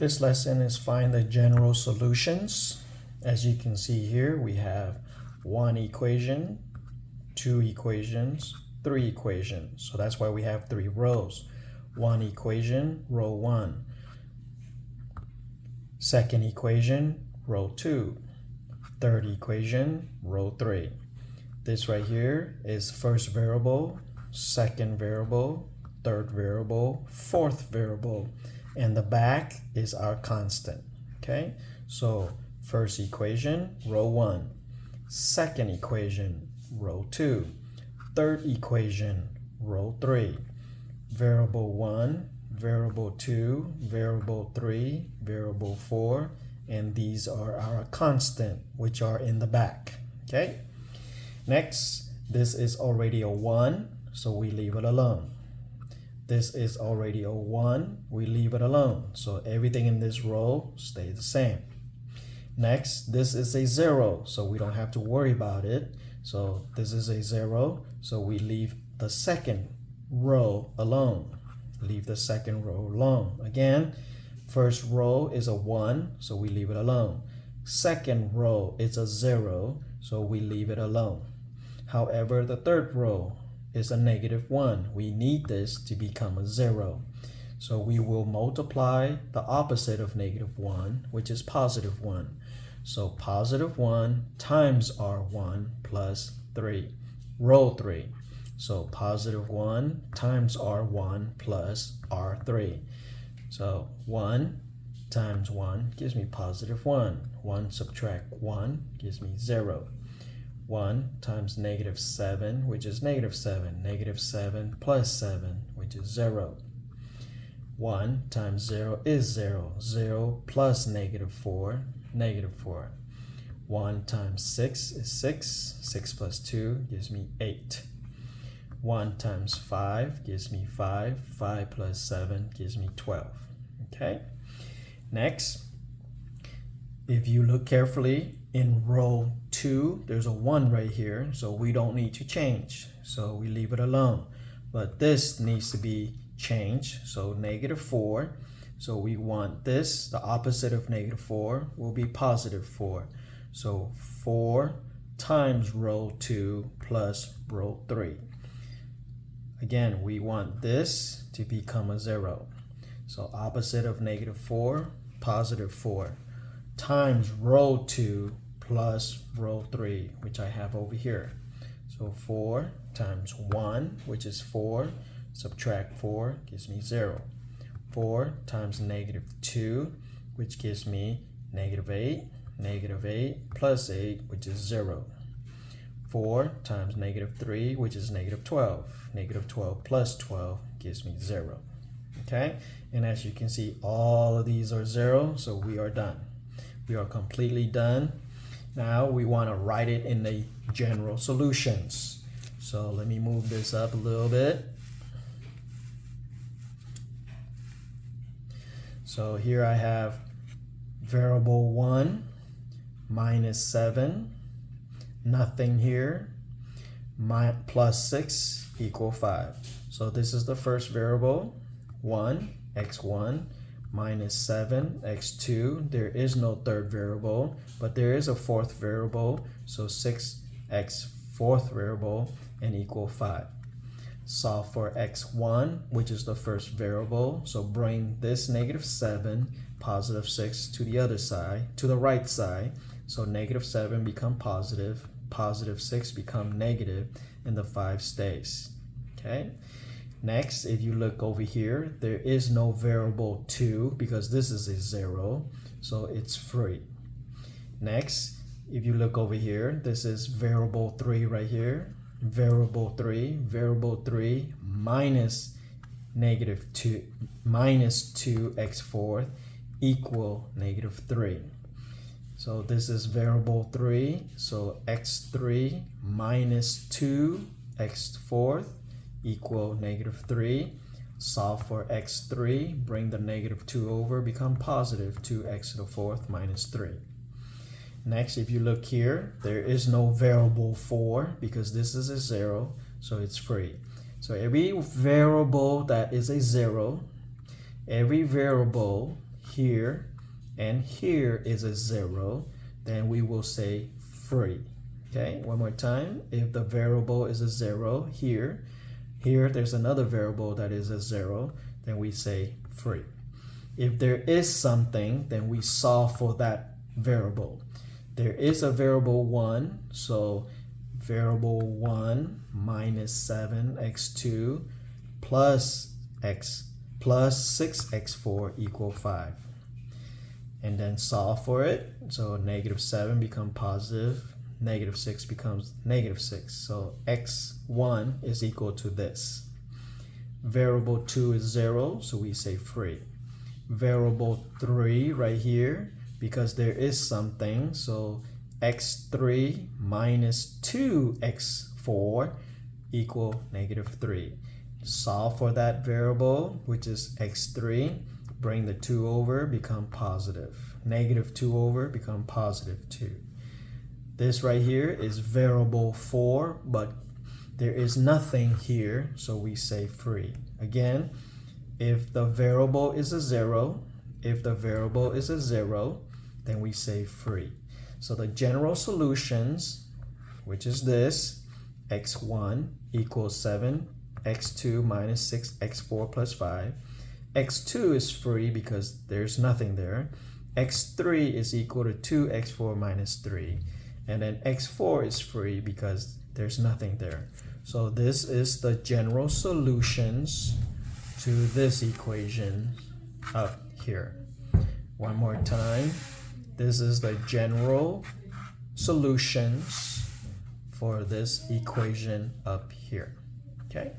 This lesson is find the general solutions. As you can see here, we have one equation, two equations, three equations. So that's why we have three rows. One equation, row 1. Second equation, row 2. Third equation, row 3. This right here is first variable, second variable, third variable, fourth variable, and the back is our constant. Okay, so first equation, row 1. Second equation, row 2. Third equation, row 3. Variable 1, variable 2, variable 3, variable 4, and these are our constant, which are in the back. Okay, next, this is already a 1, so we leave it alone. This is already a 1, we leave it alone. So everything in this row stays the same. Next, this is a 0, so we don't have to worry about it. So this is a 0, so we leave the second row alone. Leave the second row alone. Again, first row is a 1, so we leave it alone. Second row is a 0, so we leave it alone. However, the third row is a -1. We need this to become a 0. So we will multiply the opposite of -1, which is +1. So +1 times R1 plus 3, row 3. So +1 times R1 plus R3. So 1 times 1 gives me +1. 1 subtract 1 gives me 0. 1 times -7, which is -7. -7 plus 7, which is 0. 1 times 0 is 0. 0 plus -4, -4. 1 times 6 is 6. 6 plus 2 gives me 8. 1 times 5 gives me 5. 5 plus 7 gives me 12. Okay? Next, if you look carefully, in row 2, there's a 1 right here, so we don't need to change. So we leave it alone. But this needs to be changed, so -4. So we want this, the opposite of -4 will be +4. So 4 times row 2 plus row 3. Again, we want this to become a 0. So opposite of -4, +4, times row 2 plus row 3, which I have over here. So 4 times 1, which is 4, subtract 4 gives me 0. 4 times -2, which gives me -8, -8 plus 8, which is 0. 4 times -3, which is -12. -12 plus 12 gives me 0. Okay, and as you can see, all of these are 0, so we are done. We are completely done. Now we want to write it in the general solutions. So let me move this up a little bit. So here I have variable 1, -7, nothing here, plus 6 equal 5. So this is the first variable, 1, x1, -7, x2. There is no third variable, but there is a fourth variable, so 6x fourth variable and equal 5. Solve for x1, which is the first variable, so bring this -7, +6 to the other side, to the right side. So -7 become positive, +6 become negative, and the 5 stays. Okay. Next, if you look over here, there is no variable 2 because this is a 0, so it's free. Next, if you look over here, this is variable 3 right here. Variable 3 minus -2 minus 2x4 equal -3. So this is variable 3, so x3 minus 2x4 equal -3. Solve for x3, bring the -2 over, become positive 2x4 minus 3. Next, if you look here, there is no variable 4 because this is a 0, so it's free. So every variable that is a 0, every variable here and here is a 0, then we will say free. Okay, one more time. If the variable is a 0 here, there's another variable that is a 0, then we say free. If there is something, then we solve for that variable. There is a variable 1, so variable 1 minus 7x2 plus 6x4 equal 5. And then solve for it. So negative 7 becomes positive, negative 6 becomes negative 6. So x1 is equal to this. Variable 2 is 0, so we say free. Variable 3 right here, because there is something, so x3 minus 2x4 equal negative 3. Solve for that variable, which is x3. Bring the 2 over, become positive. Negative 2 over, become positive 2. This right here is variable 4, but there is nothing here, so we say free. Again, if the variable is a 0, then we say free. So the general solutions, which is this, x1 equals 7, x2 minus 6, x4 plus 5. x2 is free because there's nothing there. x3 is equal to 2x4 minus 3. And then x4 is free because there's nothing there. So this is the general solutions to this equation up here. One more time. This is the general solutions for this equation up here. Okay?